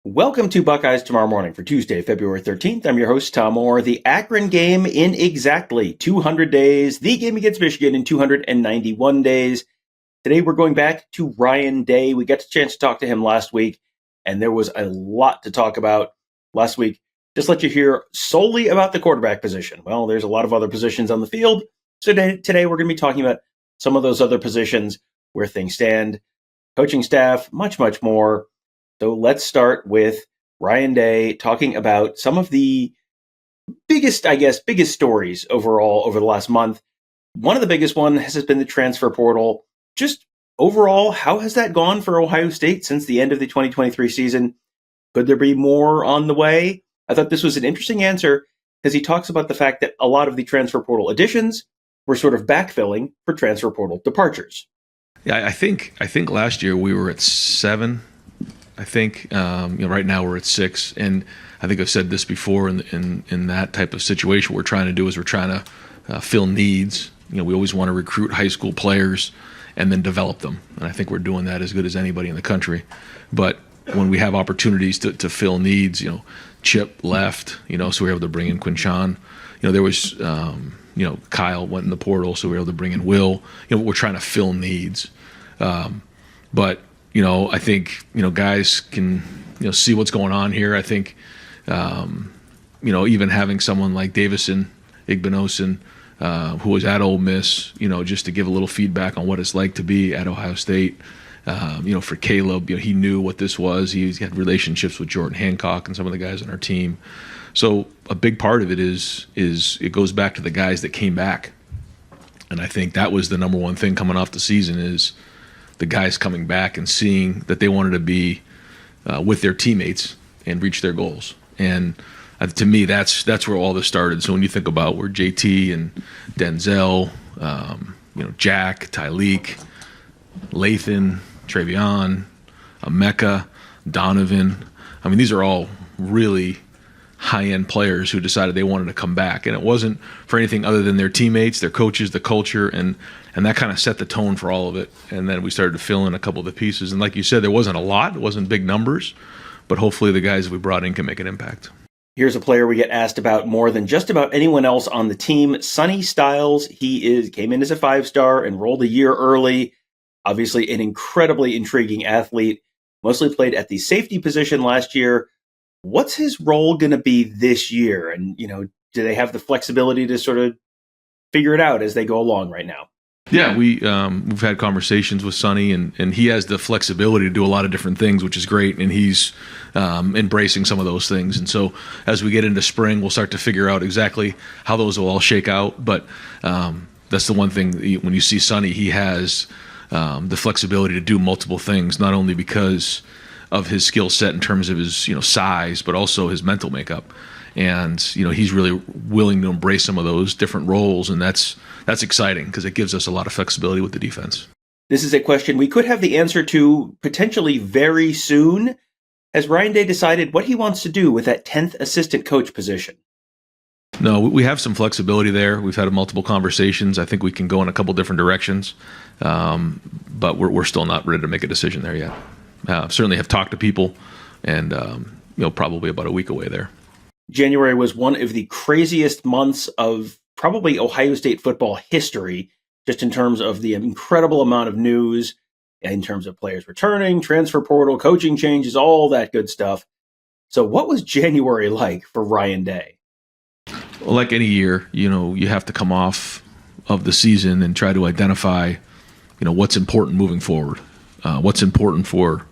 Welcome to Buckeyes Tomorrow Morning for Tuesday, February 13th. I'm your host, Tom Orr. The Akron game in exactly 200 days. The game against Michigan in 291 days. Today we're going back to Ryan Day. We got a chance to talk to him last week, and there was a lot to talk about last week. Just let you hear solely about the quarterback position. Well, there's a lot of other positions on the field. So today we're going to be talking about some of those other positions, where things stand, coaching staff, much, much more. So let's start with Ryan Day talking about some of the biggest stories overall over the last month. One of the biggest ones has been the transfer portal. Just overall, how has that gone for Ohio State since the end of the 2023 season? Could there be more on the way? I thought this was an interesting answer because he talks about the fact that a lot of the transfer portal additions were sort of backfilling for transfer portal departures. Yeah, I think last year we were at 7. I think right now we're at 6, and I think I've said this before. In that type of situation, what we're trying to fill needs. We always want to recruit high school players and then develop them, and I think we're doing that as good as anybody in the country. But when we have opportunities to fill needs, Chip left, so we were able to bring in Quinshawn. There was Kyle went in the portal, so we were able to bring in Will. We're trying to fill needs, but. I think, guys can, see what's going on here. I think, even having someone like Davison Igbinosun, who was at Ole Miss, just to give a little feedback on what it's like to be at Ohio State. For Caleb, he knew what this was. He had relationships with Jordan Hancock and some of the guys on our team. So a big part of it is it goes back to the guys that came back. And I think that was the number one thing coming off the season is the guys coming back and seeing that they wanted to be with their teammates and reach their goals. And to me, that's where all this started. So when you think about where JT and Denzel, Jack, Tyleek, Lathan, Travion, Emeka, Donovan, these are all really high-end players who decided they wanted to come back. And it wasn't for anything other than their teammates, their coaches, the culture, and that kind of set the tone for all of it. And then we started to fill in a couple of the pieces. And like you said, there wasn't a lot. It wasn't big numbers. But hopefully the guys we brought in can make an impact. Here's a player we get asked about more than just about anyone else on the team, Sonny Styles. He came in as a 5-star, enrolled a year early. Obviously an incredibly intriguing athlete. Mostly played at the safety position last year. What's his role going to be this year? And, do they have the flexibility to sort of figure it out as they go along right now? Yeah, we've had conversations with Sonny, and he has the flexibility to do a lot of different things, which is great, and he's embracing some of those things. And so as we get into spring, we'll start to figure out exactly how those will all shake out. But that's the one thing, when you see Sonny, he has the flexibility to do multiple things, not only because of his skill set in terms of his size, but also his mental makeup. And he's really willing to embrace some of those different roles, and that's exciting because it gives us a lot of flexibility with the defense. This is a question we could have the answer to potentially very soon. Has Ryan Day decided what he wants to do with that 10th assistant coach position? No, we have some flexibility there. We've had multiple conversations. I think we can go in a couple different directions, but we're still not ready to make a decision there yet. Certainly have talked to people, and probably about a week away there. January was one of the craziest months of probably Ohio State football history, just in terms of the incredible amount of news, in terms of players returning, transfer portal, coaching changes, all that good stuff. So what was January like for Ryan Day? Well, like any year, you have to come off of the season and try to identify, what's important moving forward, what's important for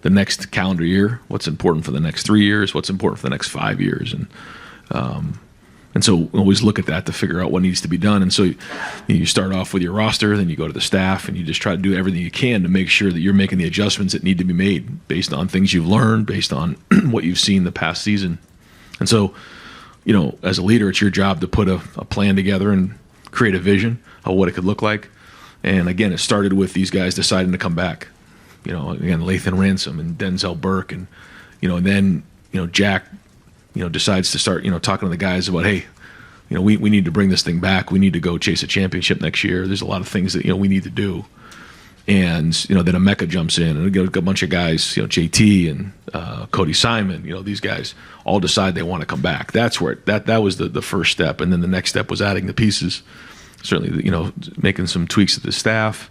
the next calendar year, what's important for the next 3 years, what's important for the next 5 years. And so we always look at that to figure out what needs to be done. And so you start off with your roster, then you go to the staff, and you just try to do everything you can to make sure that you're making the adjustments that need to be made based on things you've learned, based on what you've seen the past season. And so, as a leader, it's your job to put a plan together and create a vision of what it could look like. And again, it started with these guys deciding to come back. Again, Lathan Ransom and Denzel Burke, and and then Jack, decides to start talking to the guys about, hey, we need to bring this thing back. We need to go chase a championship next year. There's a lot of things that we need to do. And, then Emeka jumps in, and a bunch of guys, JT and Cody Simon, these guys all decide they want to come back. That's where that was the first step. And then the next step was adding the pieces, certainly, making some tweaks to the staff.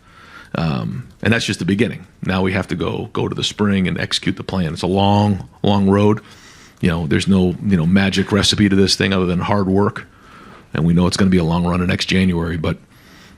And that's just the beginning. Now we have to go to the spring and execute the plan. It's a long, long road. There's no, magic recipe to this thing other than hard work. And we know it's going to be a long run in next January, but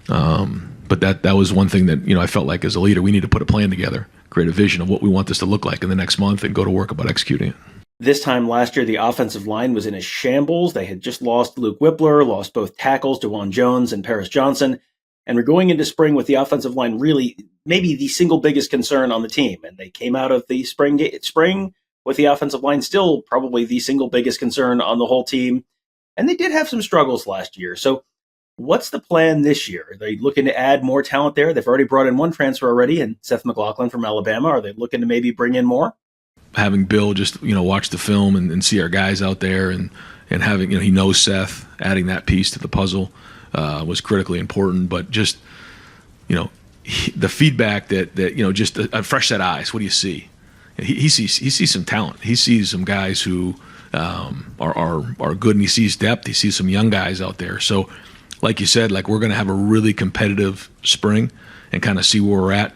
that was one thing that, I felt like as a leader, we need to put a plan together, create a vision of what we want this to look like in the next month, and go to work about executing it. This time last year, the offensive line was in a shambles. They had just lost Luke Whippler, lost both tackles, DeJuan Jones and Paris Johnson. And we're going into spring with the offensive line really maybe the single biggest concern on the team. And they came out of the spring with the offensive line still probably the single biggest concern on the whole team. And they did have some struggles last year. So what's the plan this year? Are they looking to add more talent there? They've already brought in one transfer already, and Seth McLaughlin from Alabama. Are they looking to maybe bring in more? Having Bill just, watch the film and see our guys out there, and having, he knows Seth, adding that piece to the puzzle was critically important. But just, the feedback that just a fresh set of eyes. What do you see? He sees some talent. He sees some guys who are good, and he sees depth. He sees some young guys out there. So, like you said, we're going to have a really competitive spring and kind of see where we're at.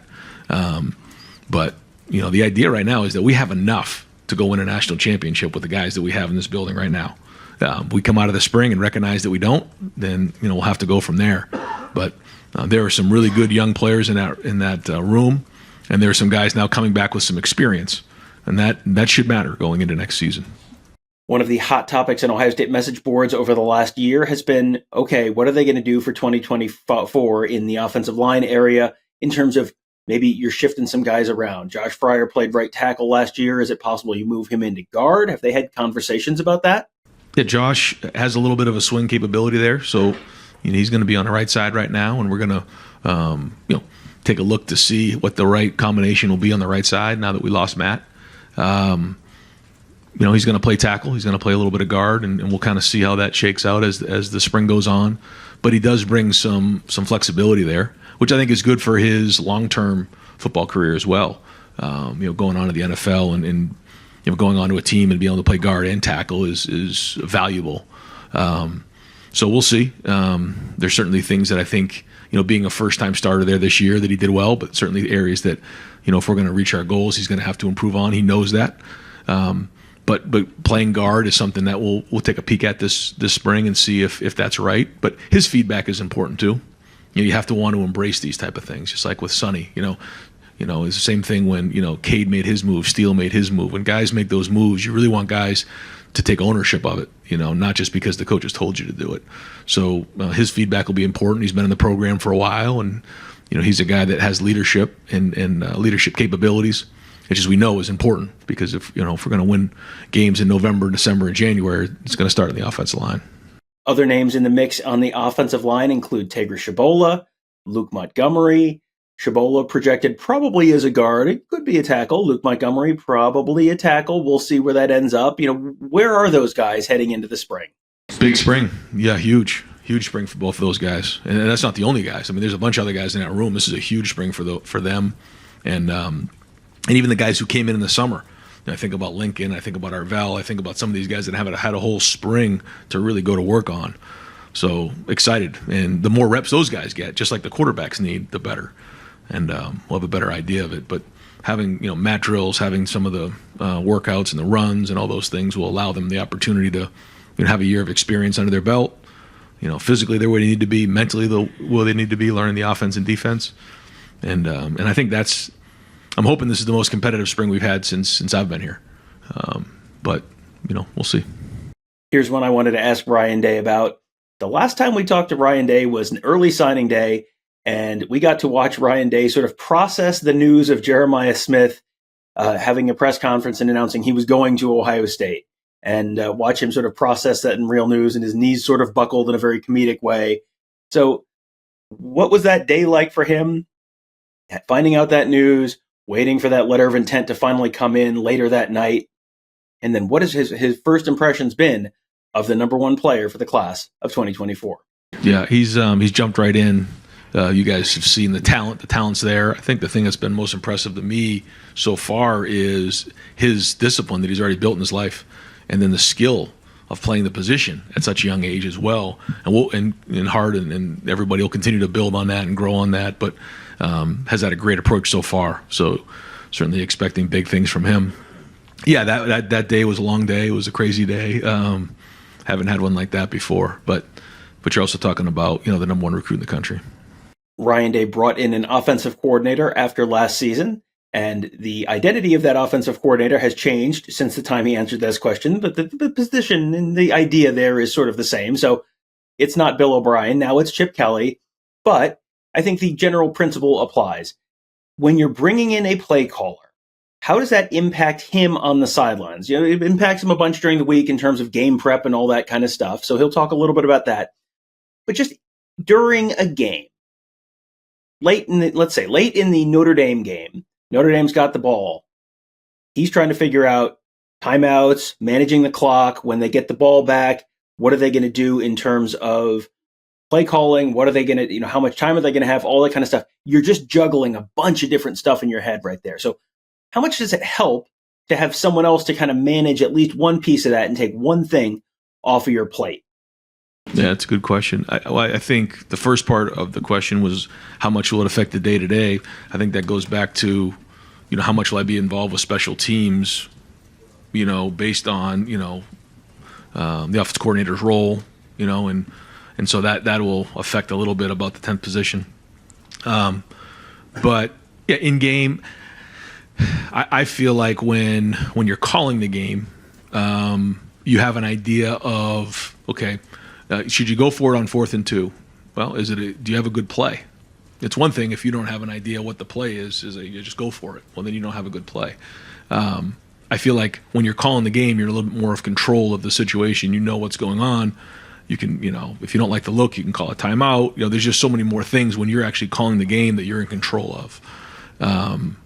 But the idea right now is that we have enough to go win a national championship with the guys that we have in this building right now. We come out of the spring and recognize that we don't, then we'll have to go from there. But there are some really good young players in that room, and there are some guys now coming back with some experience, and that should matter going into next season. One of the hot topics on Ohio State message boards over the last year has been, okay, what are they going to do for 2024 in the offensive line area in terms of maybe you're shifting some guys around? Josh Fryer played right tackle last year. Is it possible you move him into guard? Have they had conversations about that? Yeah, Josh has a little bit of a swing capability there, so he's going to be on the right side right now, and we're going to take a look to see what the right combination will be on the right side now that we lost Matt. He's going to play tackle. He's going to play a little bit of guard, and we'll kind of see how that shakes out as the spring goes on. But he does bring some flexibility there, which I think is good for his long-term football career as well. Going on to the NFL and going on to a team and being able to play guard and tackle is valuable. So we'll see. There's certainly things that I think, being a first-time starter there this year that he did well, but certainly areas that, if we're going to reach our goals, he's going to have to improve on. He knows that. But playing guard is something that we'll take a peek at this spring and see if that's right. But his feedback is important too. You have to want to embrace these type of things, just like with Sonny. It's the same thing when Cade made his move, Steele made his move. When guys make those moves, you really want guys to take ownership of it. Not just because the coaches told you to do it. So his feedback will be important. He's been in the program for a while, and he's a guy that has leadership and leadership capabilities, which, as we know, is important because if we're going to win games in November, December, and January, it's going to start in the offensive line. Other names in the mix on the offensive line include Tegra Shabola, Luke Montgomery. Shabola projected probably as a guard. It could be a tackle. Luke Montgomery probably a tackle. We'll see where that ends up. Where are those guys heading into the spring? Big spring. Yeah, huge spring for both of those guys. And that's not the only guys. I mean, there's a bunch of other guys in that room. This is a huge spring for them. And even the guys who came in the summer. I think about Lincoln. I think about Arvell. I think about some of these guys that haven't had a whole spring to really go to work on. So excited. And the more reps those guys get, just like the quarterbacks need, the better. And we'll have a better idea of it. But having mat drills, having some of the workouts and the runs and all those things will allow them the opportunity to have a year of experience under their belt. Physically they're where they need to be, mentally where they need to be, learning the offense and defense. And I think I'm hoping this is the most competitive spring we've had since I've been here. But we'll see. Here's one I wanted to ask Ryan Day about. The last time we talked to Ryan Day was an early signing day, and we got to watch Ryan Day sort of process the news of Jeremiah Smith having a press conference and announcing he was going to Ohio State, and watch him sort of process that in real news, and his knees sort of buckled in a very comedic way. So what was that day like for him? Finding out that news, waiting for that letter of intent to finally come in later that night, and then what has his first impressions been of the number one player for the class of 2024? Yeah, he's jumped right in. You guys have seen the talent. The talent's there. I think the thing that's been most impressive to me so far is his discipline that he's already built in his life, and then the skill of playing the position at such a young age as well. And and everybody will continue to build on that and grow on that. But has had a great approach so far. So certainly expecting big things from him. Yeah, that day was a long day. It was a crazy day. Haven't had one like that before. But you're also talking about the number one recruit in the country. Ryan Day brought in an offensive coordinator after last season, and the identity of that offensive coordinator has changed since the time he answered this question, but the position and the idea there is sort of the same. So it's not Bill O'Brien. Now it's Chip Kelly. But I think the general principle applies. When you're bringing in a play caller, how does that impact him on the sidelines? It impacts him a bunch during the week in terms of game prep and all that kind of stuff. So he'll talk a little bit about that. But just during a game, late in the Notre Dame game, Notre Dame's got the ball. He's trying to figure out timeouts, managing the clock. When they get the ball back, what are they going to do in terms of play calling? What are they going to, how much time are they going to have? All that kind of stuff. You're just juggling a bunch of different stuff in your head right there. So how much does it help to have someone else to kind of manage at least one piece of that and take one thing off of your plate? Yeah, that's a good question. I think the first part of the question was how much will it affect the day-to-day? I think that goes back to, how much will I be involved with special teams, based on, the offensive coordinator's role, and so that will affect a little bit about the 10th position. But yeah, in game, I feel like when you're calling the game, you have an idea of, okay, should you go for it on 4th and 2? Well, do you have a good play? It's one thing if you don't have an idea what the play is you just go for it. Well, then you don't have a good play. I feel like when you're calling the game, you're in a little bit more of control of the situation. You know what's going on. You can, if you don't like the look, you can call a timeout. There's just so many more things when you're actually calling the game that you're in control of.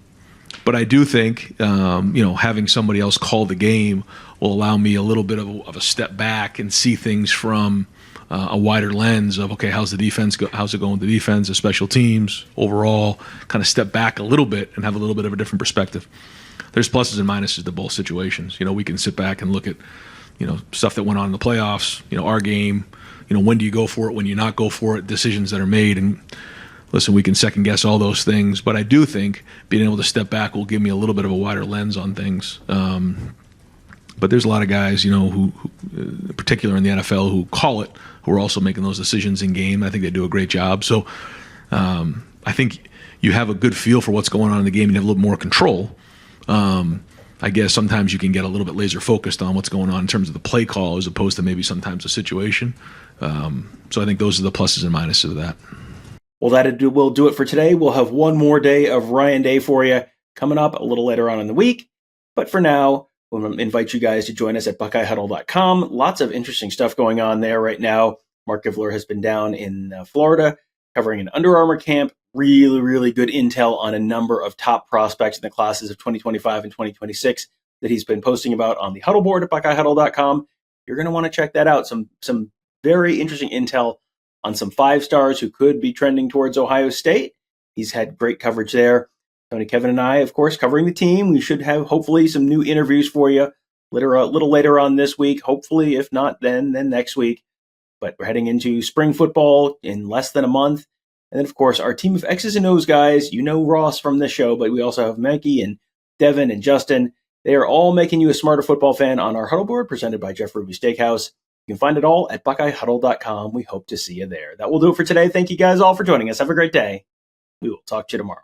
But I do think, having somebody else call the game will allow me a little bit of a step back and see things from a wider lens of, okay, how's the defense how's it going with the defense, the special teams, overall, kind of step back a little bit and have a little bit of a different perspective. There's pluses and minuses to both situations. We can sit back and look at, stuff that went on in the playoffs, our game, when do you go for it, when do you not go for it, decisions that are made. And listen, we can second guess all those things, but I do think being able to step back will give me a little bit of a wider lens on things. But there's a lot of guys, who in particular in the NFL, who call it, who are also making those decisions in game. I think they do a great job. So I think you have a good feel for what's going on in the game and you have a little more control. I guess sometimes you can get a little bit laser focused on what's going on in terms of the play call as opposed to maybe sometimes the situation. So I think those are the pluses and minuses of that. Well, that will do it for today. We'll have one more day of Ryan Day for you coming up a little later on in the week. But for now, we'll invite you guys to join us at BuckeyeHuddle.com. Lots of interesting stuff going on there right now. Mark Givler has been down in Florida covering an Under Armour camp. Really, really good intel on a number of top prospects in the classes of 2025 and 2026 that he's been posting about on the Huddle board at BuckeyeHuddle.com. You're going to want to check that out. Some very interesting intel on some 5-stars who could be trending towards Ohio State. He's had great coverage there. Tony, Kevin, and I, of course, covering the team. We should have, hopefully, some new interviews for you a little later on this week. Hopefully, if not then next week. But we're heading into spring football in less than a month. And then, of course, our team of X's and O's guys. You know Ross from this show, but we also have Mankey and Devin and Justin. They are all making you a smarter football fan on our Huddle board, presented by Jeff Ruby Steakhouse. You can find it all at BuckeyeHuddle.com. We hope to see you there. That will do it for today. Thank you guys all for joining us. Have a great day. We will talk to you tomorrow.